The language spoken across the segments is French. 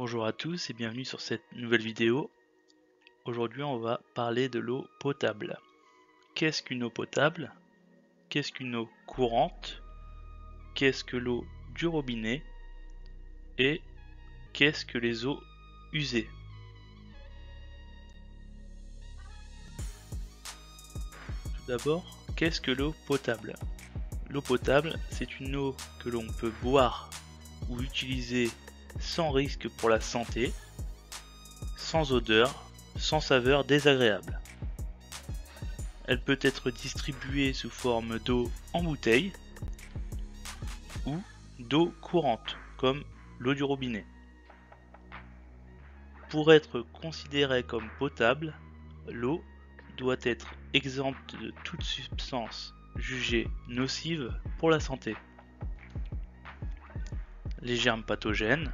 Bonjour à tous et bienvenue sur cette nouvelle vidéo. Aujourd'hui on va parler de l'eau potable. Qu'est-ce qu'une eau potable? Qu'est-ce qu'une eau courante? Qu'est-ce que l'eau du robinet? Et qu'est-ce que les eaux usées? Tout d'abord, qu'est-ce que l'eau potable? L'eau potable, c'est une eau que l'on peut boire ou utiliser sans risque pour la santé, sans odeur, sans saveur désagréable. Elle peut être distribuée sous forme d'eau en bouteille ou d'eau courante, comme l'eau du robinet. Pour être considérée comme potable, l'eau doit être exempte de toute substance jugée nocive pour la santé. Les germes pathogènes,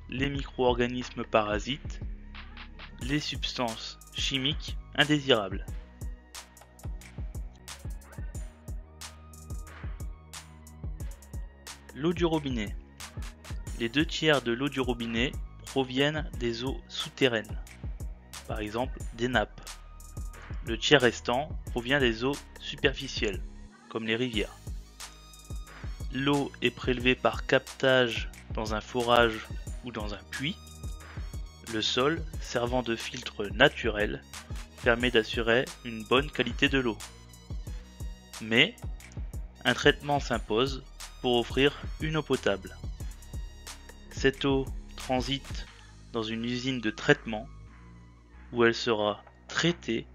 les micro-organismes parasites, les substances chimiques indésirables. L'eau du robinet. Les 2/3 de l'eau du robinet proviennent des eaux souterraines, par exemple des nappes. Le tiers restant provient des eaux superficielles, comme les rivières. L'eau est prélevée par captage dans un forage ou dans un puits. Le sol, servant de filtre naturel, permet d'assurer une bonne qualité de l'eau. Mais un traitement s'impose pour offrir une eau potable. Cette eau transite dans une usine de traitement où elle sera traitée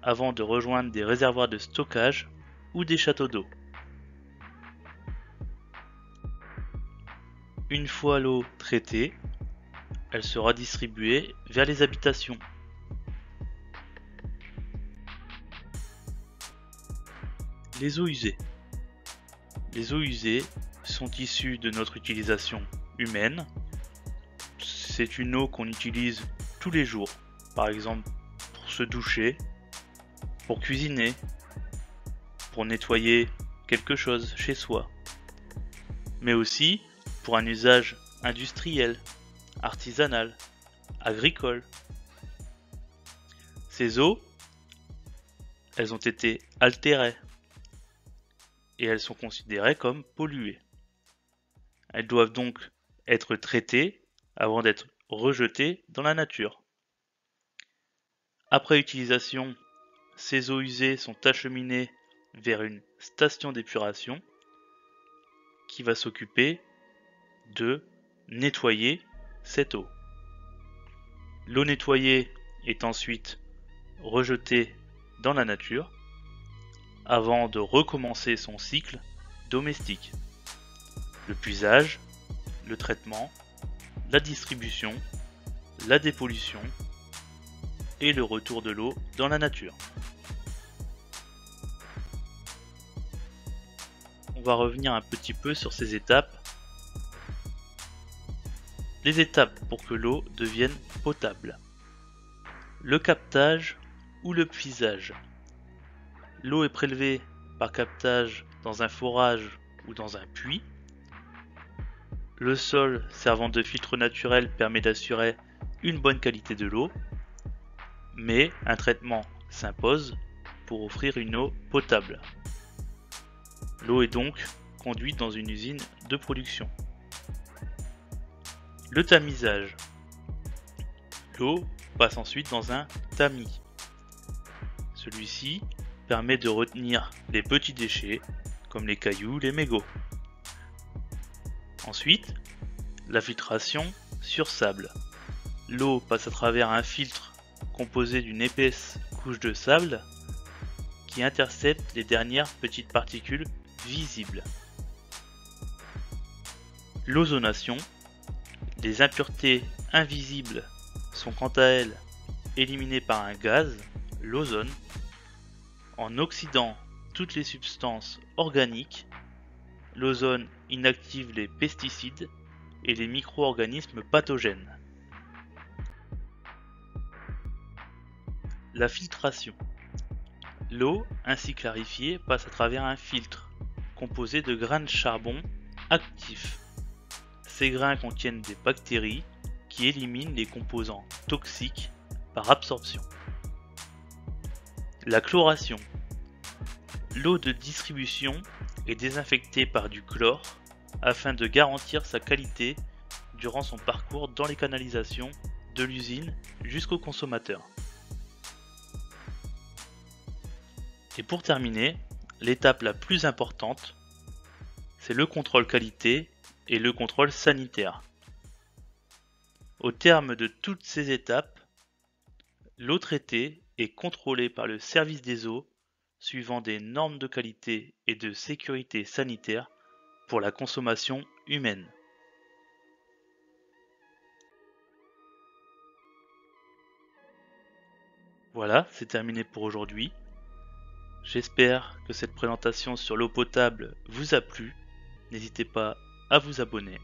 avant de rejoindre des réservoirs de stockage ou des châteaux d'eau. Une fois l'eau traitée, elle sera distribuée vers les habitations. Les eaux usées. Les eaux usées sont issues de notre utilisation humaine. C'est une eau qu'on utilise tous les jours, par exemple pour se doucher, pour cuisiner, pour nettoyer quelque chose chez soi, mais aussi pour un usage industriel, artisanal, agricole. Ces eaux, elles ont été altérées et elles sont considérées comme polluées. Elles doivent donc être traitées avant d'être rejetées dans la nature. Après utilisation, ces eaux usées sont acheminées vers une station d'épuration qui va s'occuper de nettoyer cette eau. L'eau nettoyée est ensuite rejetée dans la nature avant de recommencer son cycle domestique. Le puisage, le traitement, la distribution, la dépollution et le retour de l'eau dans la nature. On va revenir un petit peu sur ces étapes. Les étapes pour que l'eau devienne potable. Le captage ou le puisage. L'eau est prélevée par captage dans un forage ou dans un puits. Le sol servant de filtre naturel permet d'assurer une bonne qualité de l'eau, mais un traitement s'impose pour offrir une eau potable. L'eau est donc conduite dans une usine de production. Le tamisage. L'eau passe ensuite dans un tamis. Celui-ci permet de retenir les petits déchets comme les cailloux, les mégots. Ensuite, la filtration sur sable. L'eau passe à travers un filtre composé d'une épaisse couche de sable qui intercepte les dernières petites particules visibles. L'ozonation. Les impuretés invisibles sont quant à elles éliminées par un gaz, l'ozone, en oxydant toutes les substances organiques. L'ozone inactive les pesticides et les micro-organismes pathogènes. La filtration. L'eau, ainsi clarifiée, passe à travers un filtre composé de grains de charbon actifs. Ces grains contiennent des bactéries qui éliminent les composants toxiques par absorption. La chloration. L'eau de distribution est désinfectée par du chlore afin de garantir sa qualité durant son parcours dans les canalisations de l'usine jusqu'au consommateur. Et pour terminer, l'étape la plus importante, c'est le contrôle qualité et le contrôle sanitaire. Au terme de toutes ces étapes, l'eau traitée est contrôlée par le service des eaux suivant des normes de qualité et de sécurité sanitaire pour la consommation humaine. Voilà, c'est terminé pour aujourd'hui. J'espère que cette présentation sur l'eau potable vous a plu. N'hésitez pas à vous abonner.